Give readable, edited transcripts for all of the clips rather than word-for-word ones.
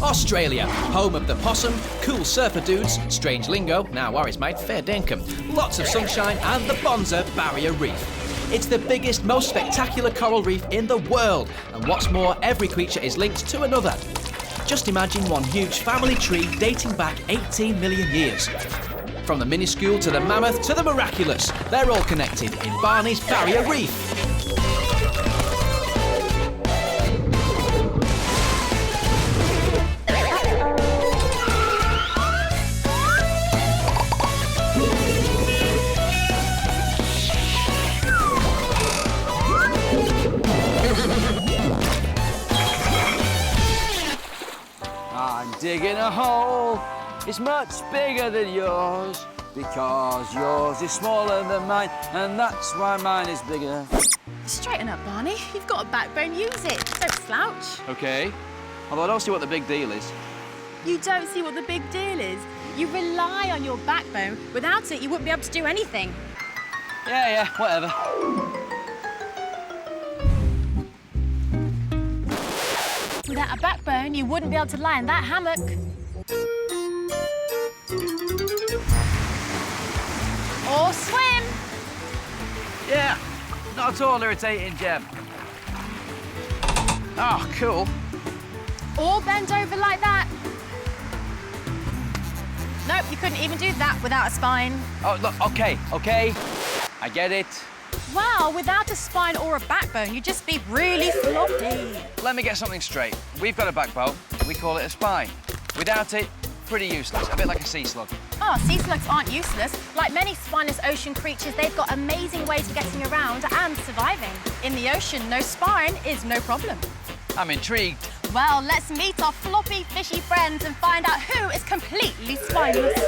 Australia, home of the possum, cool surfer dudes, strange lingo, now Warri's mate, fair dinkum, lots of sunshine and the Bonza Barrier Reef. It's the biggest, most spectacular coral reef in the world, and what's more, every creature is linked to another. Just imagine one huge family tree dating back 18 million years. From the minuscule to the mammoth to the miraculous, they're all connected in Barney's Barrier Reef. I'm digging a hole, it's much bigger than yours, because yours is smaller than mine, and that's why mine is bigger. Straighten up, Barney. You've got a backbone, use it. Don't slouch. OK, although I don't see what the big deal is. You don't see what the big deal is? You rely on your backbone. Without it, you wouldn't be able to do anything. Yeah, whatever. Without a backbone, you wouldn't be able to lie in that hammock. Or swim. Yeah, not at all irritating, Gem. Oh, cool. Or bend over like that. Nope, you couldn't even do that without a spine. Oh, look, OK, I get it. Wow, without a spine or a backbone, you'd just be really floppy. Let me get something straight. We've got a backbone, we call it a spine. Without it, pretty useless, a bit like a sea slug. Oh, sea slugs aren't useless. Like many spineless ocean creatures, they've got amazing ways of getting around and surviving. In the ocean, no spine is no problem. I'm intrigued. Well, let's meet our floppy, fishy friends and find out who is completely spineless.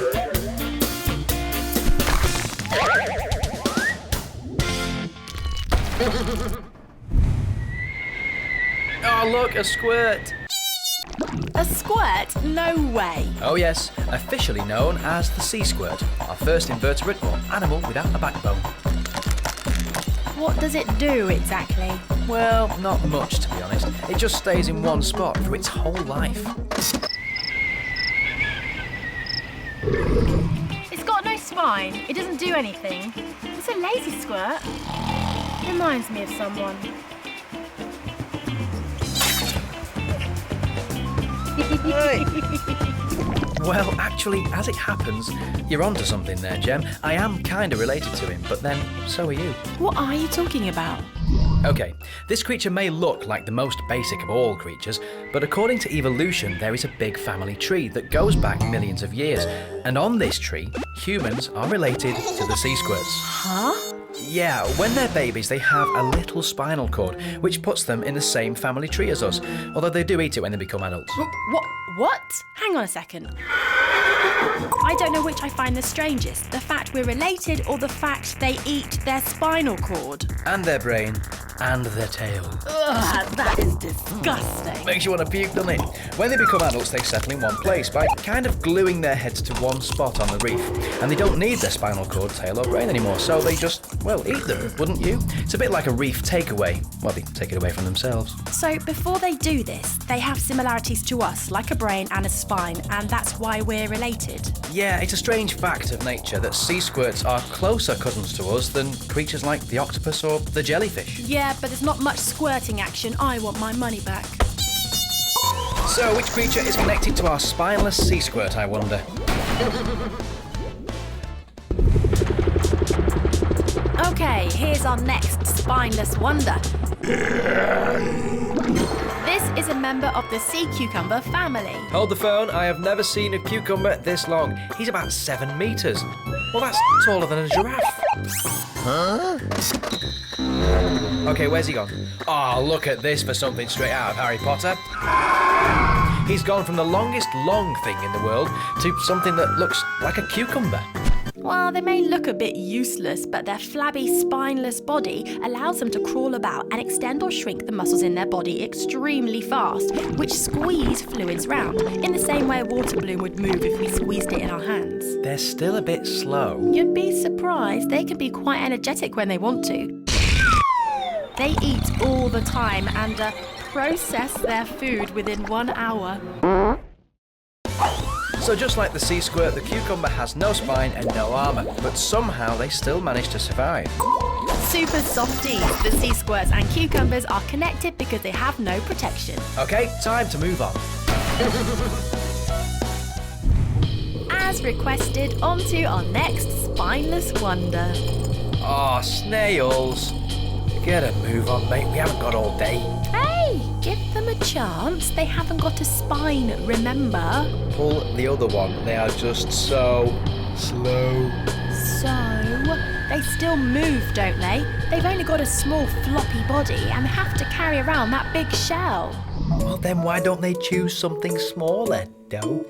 Oh, look, a squirt. A squirt? No way. Oh yes, officially known as the sea squirt, our first invertebrate or animal without a backbone. What does it do exactly? Well, not much to be honest. It just stays in one spot for its whole life. It's got no spine. It doesn't do anything. It's a lazy squirt. Reminds me of someone. Well, actually, as it happens, you're onto something there, Gem. I am kind of related to him, but then so are you. What are you talking about? OK, this creature may look like the most basic of all creatures, but according to evolution, there is a big family tree that goes back millions of years. And on this tree, humans are related to the sea squirts. Huh? Yeah, when they're babies, they have a little spinal cord, which puts them in the same family tree as us, although they do eat it when they become adults. What? Hang on a second. I don't know which I find the strangest, the fact we're related or the fact they eat their spinal cord. And their brain, and their tail. Ugh, that is disgusting. Makes you want to puke, doesn't it? When they become adults, they settle in one place by kind of gluing their heads to one spot on the reef. And they don't need their spinal cord, tail or brain anymore, so they just, well, eat them, wouldn't you? It's a bit like a reef takeaway. Well, they take it away from themselves. So before they do this, they have similarities to us, like a brain and a spine, and that's why we're related. Yeah, it's a strange fact of nature that sea squirts are closer cousins to us than creatures like the octopus or the jellyfish. Yeah, but there's not much squirting action. I want my money back. So, which creature is connected to our spineless sea squirt, I wonder? Okay, here's our next spineless wonder. This is a member of the sea cucumber family. Hold the phone, I have never seen a cucumber this long. He's about 7 metres. Well, that's taller than a giraffe. Huh? OK, where's he gone? Oh, look at this for something straight out of Harry Potter. He's gone from the longest long thing in the world to something that looks like a cucumber. Well, they may look a bit useless, but their flabby, spineless body allows them to crawl about and extend or shrink the muscles in their body extremely fast, which squeeze fluids round, in the same way a water balloon would move if we squeezed it in our hands. They're still a bit slow. You'd be surprised, they can be quite energetic when they want to. They eat all the time and process their food within 1 hour. So just like the sea squirt, the cucumber has no spine and no armour, but somehow they still manage to survive. Super softies. The sea squirts and cucumbers are connected because they have no protection. Okay, time to move on. As requested, on to our next spineless wonder. Oh, snails. Get a move on, mate. We haven't got all day. Hey, give them a chance. They haven't got a spine, remember? Pull the other one. They are just so slow. So, they still move, don't they? They've only got a small floppy body and have to carry around that big shell. Well, then why don't they choose something smaller, though?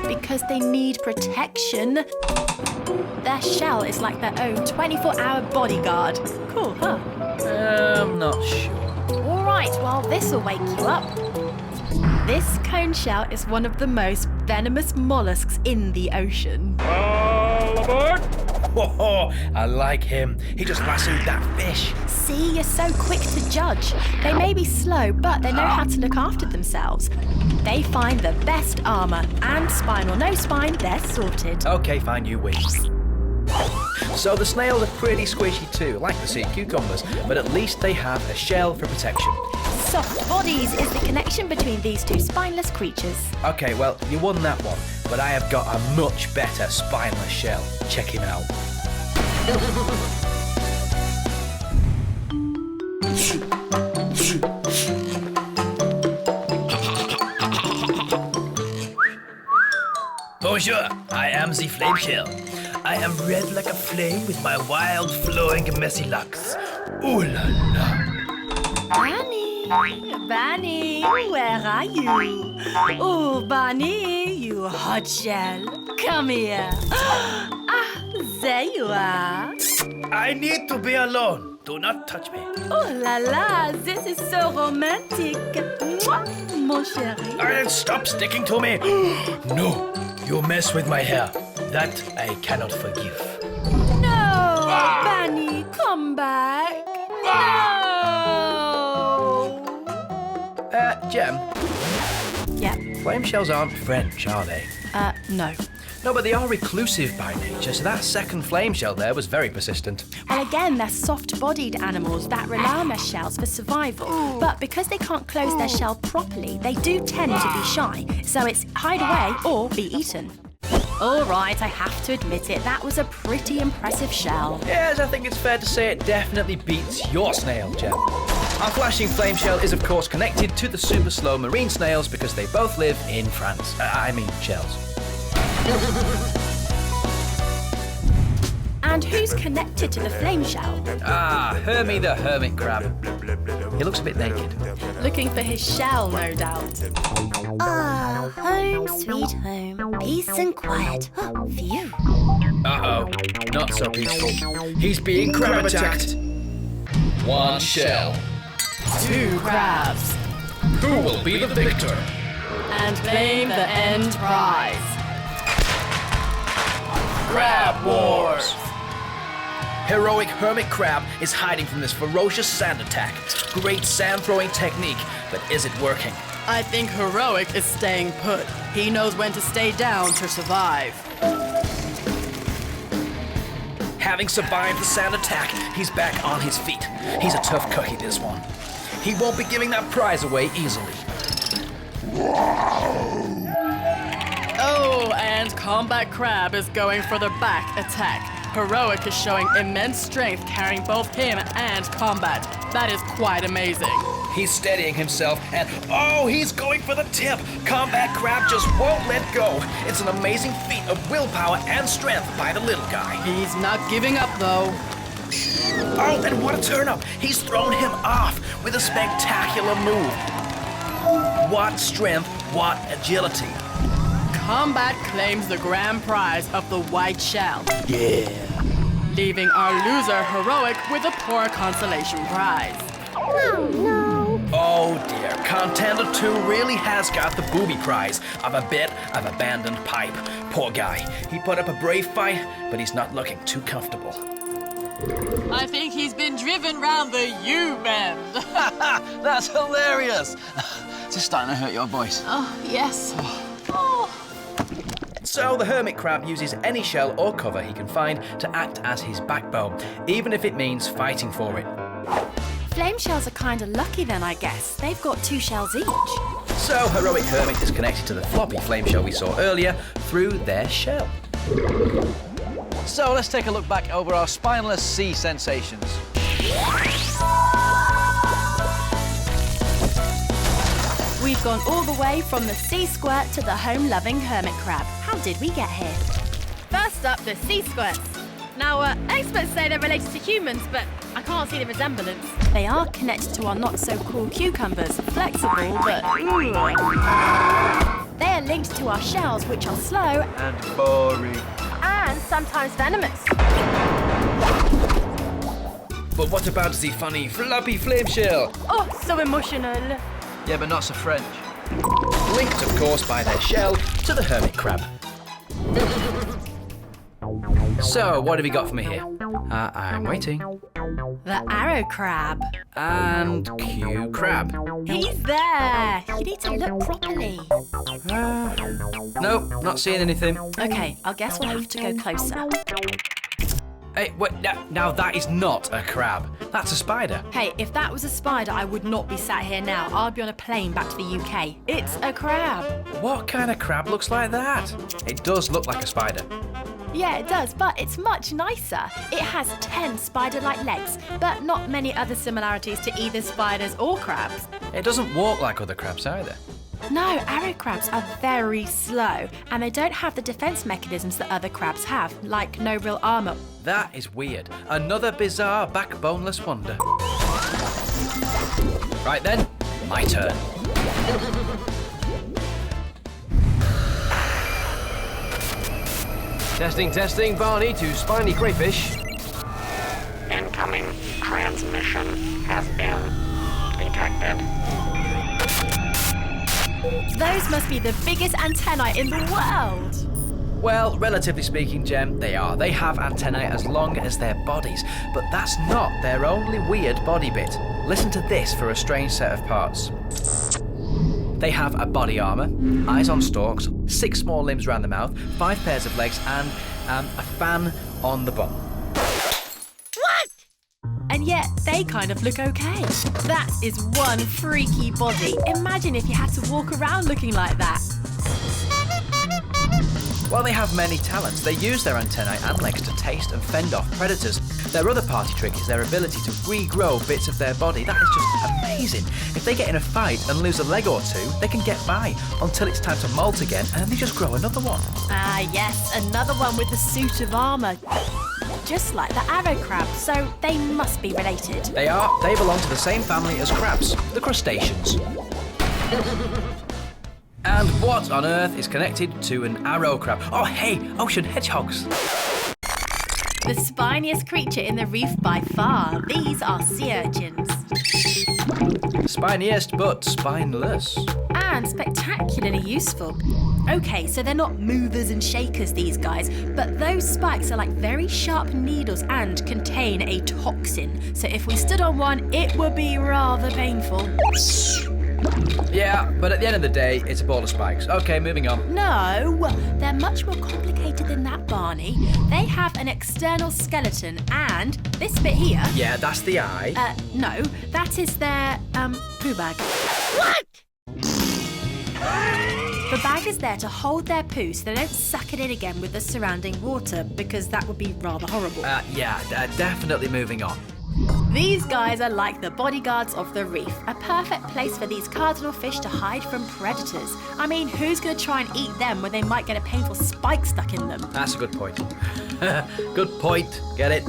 Because they need protection. Their shell is like their own 24-hour bodyguard. Cool, huh? I'm not sure. All right, well, this'll wake you up. This cone shell is one of the most venomous mollusks in the ocean. All aboard! Whoa, I like him. He just lassoed that fish. See, you're so quick to judge. They may be slow, but they know how to look after themselves. They find the best armour, and spine or no spine, they're sorted. Okay, fine, you win. So the snails are pretty squishy too, like the sea cucumbers, but at least they have a shell for protection. Soft bodies is the connection between these two spineless creatures. Okay, well, you won that one, but I have got a much better spineless shell. Check him out. Bonjour, I am the flame shell. I am red like a flame with my wild, flowing, messy locks. Ooh la la. Barney, where are you? Oh, Barney, you hot shell. Come here. Ah, there you are. I need to be alone. Do not touch me. Oh la la, this is so romantic. Mwah, mon chéri. Stop sticking to me. No, you mess with my hair. That I cannot forgive. No, Barney, come back. No. Gem, Yeah. flame shells aren't French, are they? No. No, but they are reclusive by nature, so that second flame shell there was very persistent. Well, again, they're soft-bodied animals that rely on their shells for survival. But because they can't close their shell properly, they do tend to be shy. So it's hide away or be eaten. All right, I have to admit it, that was a pretty impressive shell. Yes, I think it's fair to say it definitely beats your snail, Gem. Our flashing flame shell is of course connected to the super slow marine snails because they both live in France. I mean shells. And who's connected to the flame shell? Ah, Hermie the hermit crab. He looks a bit naked. Looking for his shell, no doubt. Ah, home sweet home, peace and quiet. Phew. Uh-oh, not so peaceful. He's being crab attacked. One shell. 2 crabs. Who will be the victor? And claim the end prize. Crab Wars! Heroic hermit crab is hiding from this ferocious sand attack. Great sand throwing technique, but is it working? I think Heroic is staying put. He knows when to stay down to survive. Having survived the sand attack, he's back on his feet. He's a tough cookie, this one. He won't be giving that prize away easily. Oh, and Combat Crab is going for the back attack. Heroic is showing immense strength carrying both him and Combat. That is quite amazing. He's steadying himself and, oh, he's going for the tip. Combat Crab just won't let go. It's an amazing feat of willpower and strength by the little guy. He's not giving up though. Oh, and what a turn-up. He's thrown him off with a spectacular move. What strength, what agility. Combat claims the grand prize of the white shell. Yeah. Leaving our loser Heroic with a poor consolation prize. Oh no. Oh dear, Contender 2 really has got the booby prize of a bit of abandoned pipe. Poor guy. He put up a brave fight, but he's not looking too comfortable. I think he's been driven round the U-bend. That's hilarious. It's just starting to hurt your voice. Oh, yes. So the hermit crab uses any shell or cover he can find to act as his backbone, even if it means fighting for it. Flame shells are kind of lucky then, I guess. They've got 2 shells each. So heroic hermit is connected to the floppy flame shell we saw earlier through their shell. So let's take a look back over our spineless sea sensations. We've gone all the way from the sea squirt to the home-loving hermit crab. How did we get here? First up, the sea squirts. Now, experts say they're related to humans, but I can't see the resemblance. They are connected to our not-so-cool cucumbers. Flexible, but... They are linked to our shells, which are slow And boring. and sometimes venomous. But what about the funny floppy flame shell? Oh, so emotional. Yeah, but not so French. Linked, of course, by their shell to the hermit crab. So, what have you got for me here? I'm waiting. The arrow crab. And Q crab. He's there. You need to look properly. Nope, not seeing anything. Okay, I guess we'll have to go closer. Hey, wait, now that is not a crab. That's a spider. Hey, if that was a spider, I would not be sat here now. I'd be on a plane back to the UK. It's a crab. What kind of crab looks like that? It does look like a spider. Yeah, it does, but it's much nicer. It has 10 spider-like legs, but not many other similarities to either spiders or crabs. It doesn't walk like other crabs either. No, arrow crabs are very slow, and they don't have the defense mechanisms that other crabs have, like no real armor. That is weird. Another bizarre backboneless wonder. Right then, my turn. Testing, testing, Barney to Spiny crayfish. Incoming transmission has been detected. Those must be the biggest antennae in the world. Well, relatively speaking, Gem, they are. They have antennae as long as their bodies, but that's not their only weird body bit. Listen to this for a strange set of parts. They have a body armour, eyes on stalks, 6 small limbs around the mouth, 5 pairs of legs, and a fan on the bum. And yet, they kind of look okay. That is one freaky body. Imagine if you had to walk around looking like that. While they have many talents, they use their antennae and legs to taste and fend off predators. Their other party trick is their ability to regrow bits of their body. That is just amazing. If they get in a fight and lose a leg or 2, they can get by until it's time to molt again, and then they just grow another one. Ah, yes, another one with a suit of armour. Just like the arrow crab, so they must be related. They are. They belong to the same family as crabs, the crustaceans. And what on earth is connected to an arrow crab? Oh, hey, ocean hedgehogs. The spiniest creature in the reef by far. These are sea urchins. Spiniest, but spineless. And spectacularly useful. Okay, so they're not movers and shakers, these guys, but those spikes are like very sharp needles and contain a toxin. So if we stood on one, it would be rather painful. Yeah, but at the end of the day, it's a ball of spikes. Okay, moving on. No, they're much more complicated than that, Barney. They have an external skeleton and this bit here... Yeah, that's the eye. No, that is their, poo bag. What? The bag is there to hold their poo so they don't suck it in again with the surrounding water, because that would be rather horrible. Yeah, definitely moving on. These guys are like the bodyguards of the reef, a perfect place for these cardinal fish to hide from predators. I mean, who's going to try and eat them when they might get a painful spike stuck in them? That's a good point. Good point. Get it?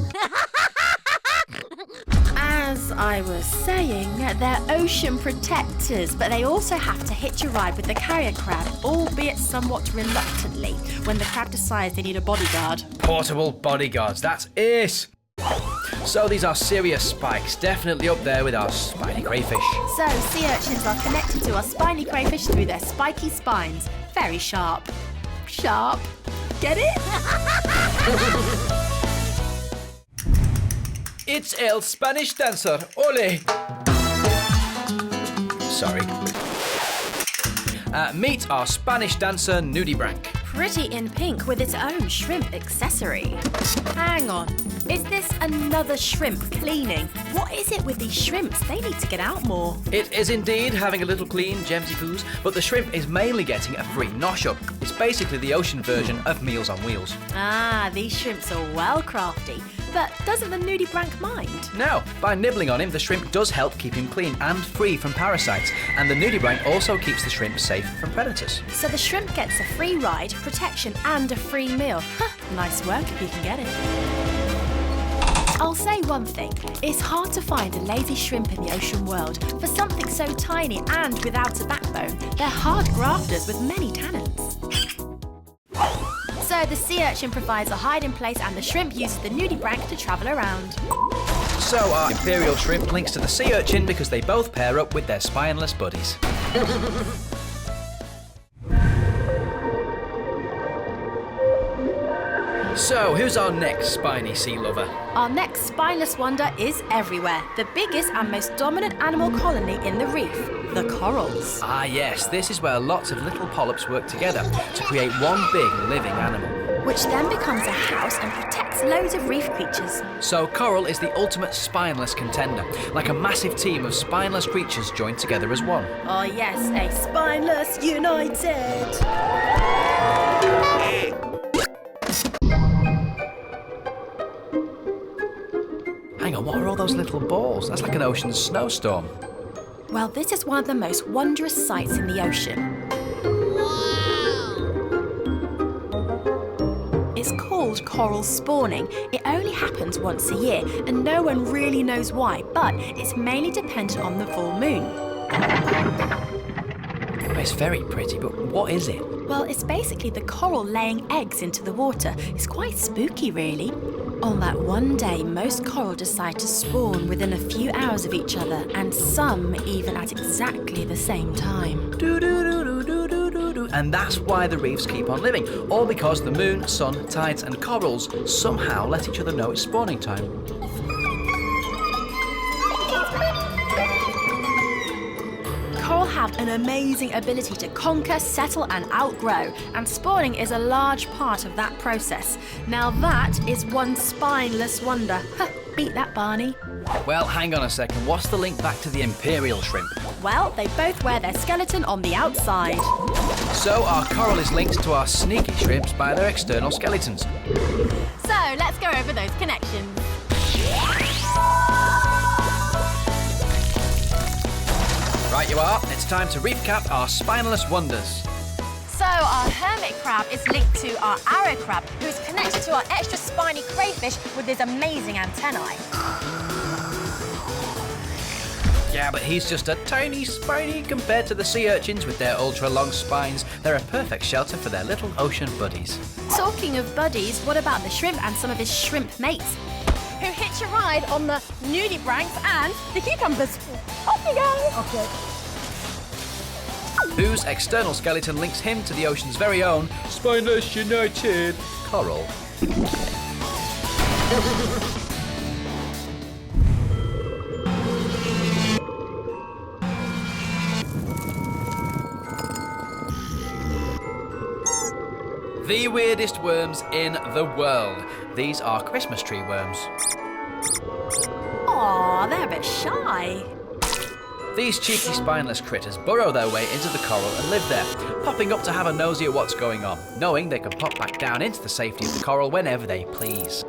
As I was saying, they're ocean protectors, but they also have to hitch a ride with the carrier crab, albeit somewhat reluctantly, when the crab decides they need a bodyguard. Portable bodyguards, that's it! So these are serious spikes, definitely up there with our spiny crayfish. So, sea urchins are connected to our spiny crayfish through their spiky spines. Very sharp. Sharp. Get it? It's El Spanish Dancer. Ole! Sorry. Meet our Spanish dancer, Nudibranch. Pretty in pink with its own shrimp accessory. Hang on, is this another shrimp cleaning? What is it with these shrimps? They need to get out more. It is indeed having a little clean, Gemsy Poos, but the shrimp is mainly getting a free nosh-up. It's basically the ocean version of Meals on Wheels. Ah, these shrimps are well crafty. But doesn't the Nudibranch mind? No, by nibbling on him, the shrimp does help keep him clean and free from parasites, and the Nudibranch also keeps the shrimp safe from predators. So the shrimp gets a free ride, protection and a free meal. Nice work if you can get it. I'll say one thing, it's hard to find a lazy shrimp in the ocean world. For something so tiny and without a backbone, they're hard grafters with many talents. So the sea urchin provides a hiding place and the shrimp uses the Nudibranch to travel around. So our imperial shrimp links to the sea urchin because they both pair up with their spineless buddies. So, who's our next spiny sea lover? Our next spineless wonder is everywhere. The biggest and most dominant animal colony in the reef, the corals. Ah yes, this is where lots of little polyps work together to create one big living animal. Which then becomes a house and protects loads of reef creatures. So coral is the ultimate spineless contender, like a massive team of spineless creatures joined together as one. Oh yes, a spineless united. Hang on, what are all those little balls? That's like an ocean snowstorm. Well, this is one of the most wondrous sights in the ocean. It's called coral spawning. It only happens once a year, and no one really knows why, but it's mainly dependent on the full moon. It's very pretty, but what is it? Well, it's basically the coral laying eggs into the water. It's quite spooky, really. On that one day, most coral decide to spawn within a few hours of each other, and some even at exactly the same time. And that's why the reefs keep on living, all because the moon, sun, tides and corals somehow let each other know it's spawning time. Coral have an amazing ability to conquer, settle and outgrow, and spawning is a large part of that process. Now that is one spineless wonder. Beat that, Barney. Well, hang on a second, what's the link back to the imperial shrimp? Well, they both wear their skeleton on the outside. So our coral is linked to our sneaky shrimps by their external skeletons. So let's go over those connections. Right you are, it's time to recap our spineless wonders. So our hermit crab is linked to our arrow crab, who is connected to our extra spiny crayfish with his amazing antennae. Yeah, but he's just a tiny spiny compared to the sea urchins with their ultra-long spines. They're a perfect shelter for their little ocean buddies. Talking of buddies, what about the shrimp and some of his shrimp mates, who hitch a ride on the Nudibranchs and the cucumbers? Off you go! Okay. Whose external skeleton links him to the ocean's very own Spineless United coral. The weirdest worms in the world. These are Christmas tree worms. Aw, they're a bit shy. These cheeky spineless critters burrow their way into the coral and live there, popping up to have a nosy at what's going on, knowing they can pop back down into the safety of the coral whenever they please.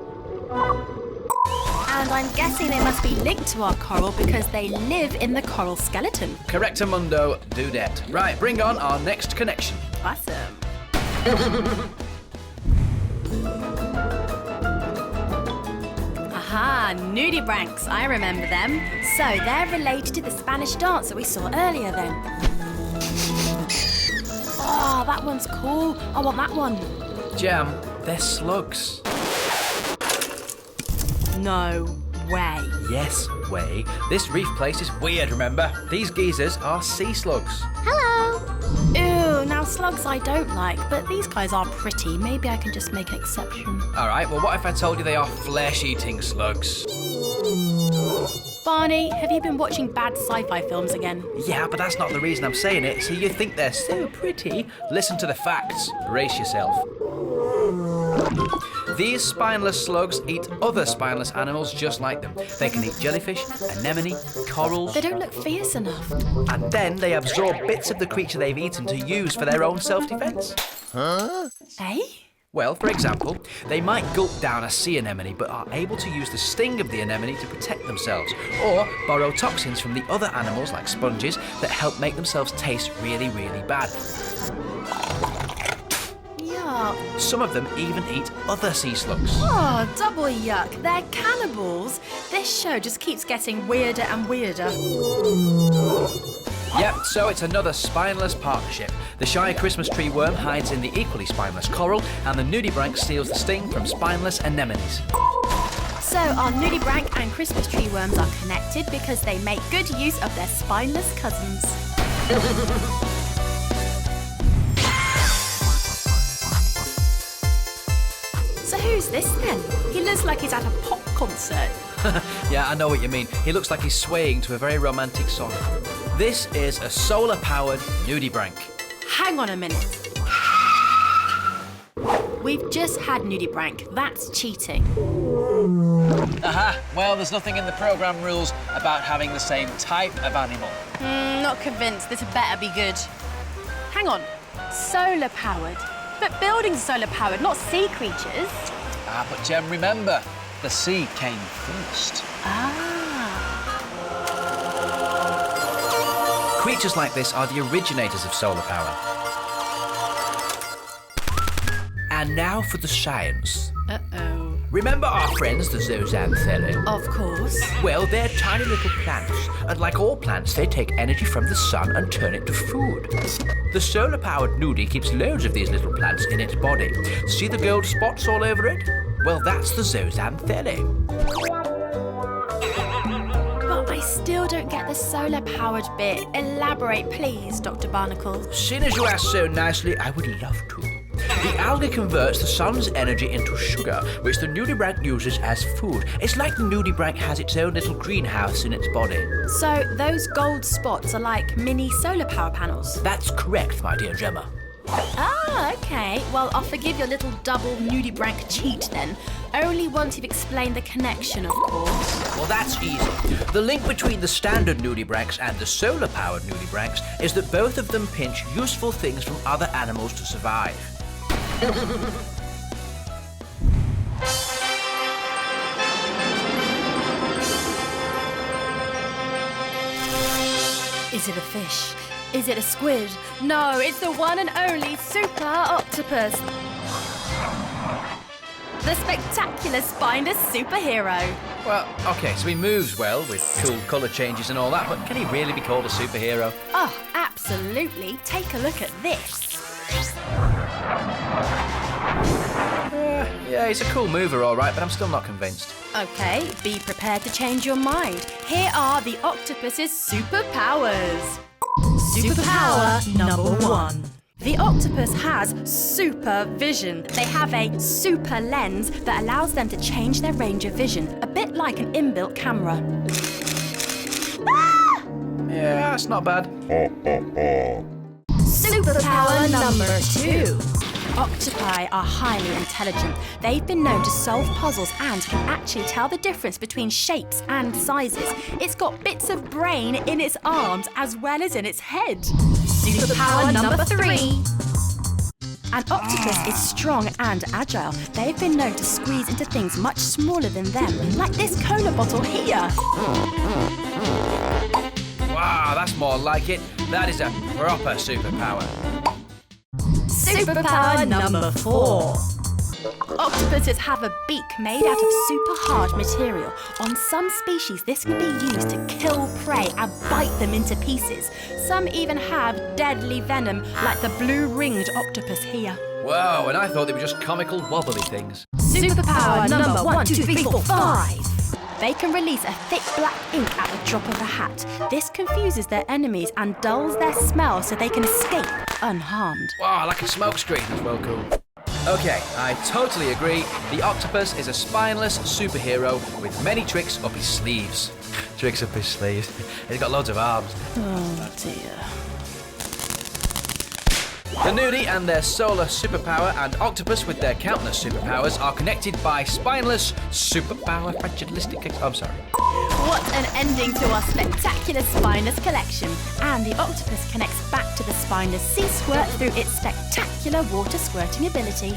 And I'm guessing they must be linked to our coral because they live in the coral skeleton. Correctamundo, dudette. Right, bring on our next connection. Awesome. Aha, Nudibranchs, I remember them. So they're related to the Spanish dancer we saw earlier then. Oh, that one's cool. I want that one. Gem, they're slugs. No way. Yes, way. This reef place is weird, remember? These geezers are sea slugs. Hello. Ew, now slugs I don't like, but these guys are pretty. Maybe I can just make an exception. Alright, well, what if I told you they are flesh-eating slugs? Barney, have you been watching bad sci-fi films again? Yeah, but that's not the reason I'm saying it. So you think they're so pretty? Listen to the facts. Brace yourself. These spineless slugs eat other spineless animals just like them. They can eat jellyfish, anemone, corals. They don't look fierce enough. And then they absorb bits of the creature they've eaten to use for their own self-defense. Eh? Well, for example, they might gulp down a sea anemone but are able to use the sting of the anemone to protect themselves, or borrow toxins from the other animals like sponges that help make themselves taste really, really bad. Yuck. Some of them even eat other sea slugs. Oh, double yuck. They're cannibals. This show just keeps getting weirder and weirder. Yep, so it's another spineless partnership. The shy Christmas tree worm hides in the equally spineless coral, and the Nudibranch steals the sting from spineless anemones. So our Nudibranch and Christmas tree worms are connected because they make good use of their spineless cousins. So who's this then? He looks like he's at a pop concert. Yeah, I know what you mean. He looks like he's swaying to a very romantic song. This is a solar-powered Nudibranch. Hang on a minute. We've just had Nudibranch. That's cheating. Aha! Well, there's nothing in the programme rules about having the same type of animal. Not convinced. This better be good. Hang on. Solar powered. But buildings are solar powered, not sea creatures. Ah, but Jem, remember, the sea came first. Creatures like this are the originators of solar power. And now for the science. Uh-oh. Remember our friends, the zooxanthellae? Of course. Well, they're tiny little plants, and like all plants, they take energy from the sun and turn it to food. The solar-powered nudie keeps loads of these little plants in its body. See the gold spots all over it? Well, that's the zooxanthellae. But I still don't get the solar-powered bit. Elaborate, please, Dr. Barnacle. Seeing as you asked so nicely, I would love to. The algae converts the sun's energy into sugar, which the nudibranch uses as food. It's like the nudibranch has its own little greenhouse in its body. So those gold spots are like mini solar power panels? That's correct, my dear Gemma. Ah, okay. Well, I'll forgive your little double nudibranch cheat then. Only once you've explained the connection, of course. Well, that's easy. The link between the standard nudibranchs and the solar-powered nudibranchs is that both of them pinch useful things from other animals to survive. Is it a fish? Is it a squid? No, it's the one and only Super Octopus. The spectacular Spineless Superhero. Well, OK, so he moves well with cool colour changes and all that, but can he really be called a superhero? Oh, absolutely. Take a look at this. Yeah, he's a cool mover, all right, but I'm still not convinced. Okay, be prepared to change your mind. Here are the octopus's superpowers. Superpower number 1. The octopus has super vision. They have a super lens that allows them to change their range of vision, a bit like an inbuilt camera. Yeah, that's not bad. Superpower number 2. Octopi are highly intelligent. They've been known to solve puzzles and can actually tell the difference between shapes and sizes. It's got bits of brain in its arms as well as in its head. Superpower number 3. An octopus is strong and agile. They've been known to squeeze into things much smaller than them, like this cola bottle here. Wow, that's more like it. That is a proper superpower. Superpower number 4. Octopuses have a beak made out of super hard material. On some species, this can be used to kill prey and bite them into pieces. Some even have deadly venom, like the blue-ringed octopus here. Whoa, and I thought they were just comical wobbly things. Superpower number 1, 2, 3, 4, 5. They can release a thick black ink at the drop of a hat. This confuses their enemies and dulls their smell so they can escape. unharmed. Wow, like a smokescreen. That's well cool. Okay, I totally agree. The octopus is a spineless superhero with many tricks up his sleeves. Tricks up his sleeves. He's got loads of arms. Oh dear. The Nudie and their solar superpower and Octopus with their countless superpowers are connected by spineless superpower fragilistic... I'm sorry. What an ending to our spectacular spineless collection. And the octopus connects back to the spineless sea squirt through its spectacular water squirting ability.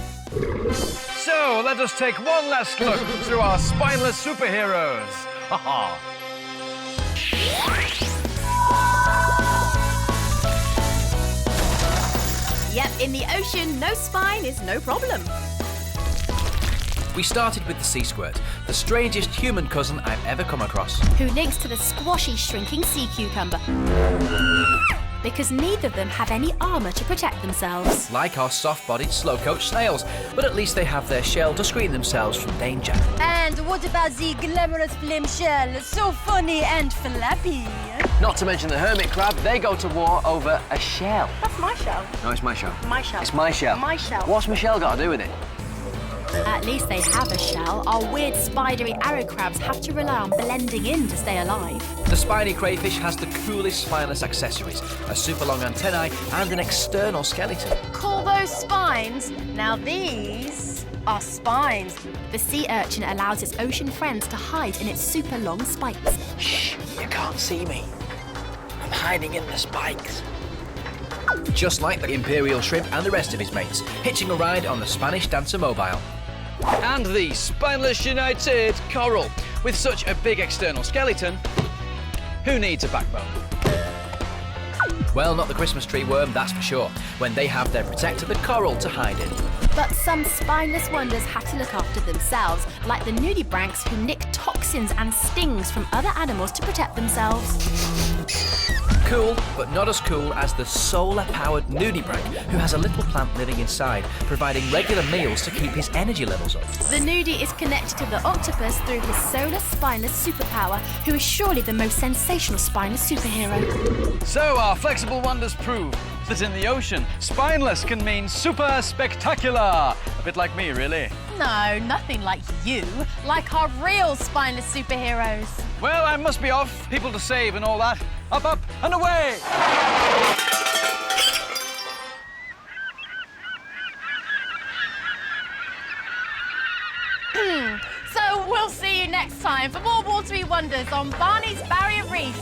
So, let us take one last look through our spineless superheroes. Haha. Yep, in the ocean, no spine is no problem. We started with the sea squirt, the strangest human cousin I've ever come across. Who links to the squashy, shrinking sea cucumber. Because neither of them have any armour to protect themselves. Like our soft-bodied slowcoach snails, but at least they have their shell to screen themselves from danger. And what about the glamorous flame shell? So funny and flappy. Not to mention the hermit crab, they go to war over a shell. That's my shell. No, it's my shell. My shell. It's my shell. My shell. What's my shell got to do with it? At least they have a shell. Our weird spidery arrow crabs have to rely on blending in to stay alive. The spiny crayfish has the coolest spineless accessories, a super long antennae and an external skeleton. Call those spines? Now these are spines. The sea urchin allows its ocean friends to hide in its super long spikes. Shh, you can't see me. I'm hiding in the spikes. Just like the imperial shrimp and the rest of his mates, hitching a ride on the Spanish Dancer Mobile. And the spineless united coral. With such a big external skeleton, who needs a backbone? Well, not the Christmas tree worm, that's for sure, when they have their protector, the coral, to hide in. But some spineless wonders have to look after themselves, like the Nudibranchs who nick toxins and stings from other animals to protect themselves. Cool, but not as cool as the solar-powered Nudibranch, who has a little plant living inside, providing regular meals to keep his energy levels up. The Nudie is connected to the octopus through his solar spineless superpower, who is surely the most sensational spineless superhero. So our flexible wonders prove that in the ocean, spineless can mean super spectacular. A bit like me, really. No, nothing like you. Like our real spineless superheroes. Well, I must be off. People to save and all that. Up, up, and away! So we'll see you next time for more watery wonders on Barney's Barrier Reef.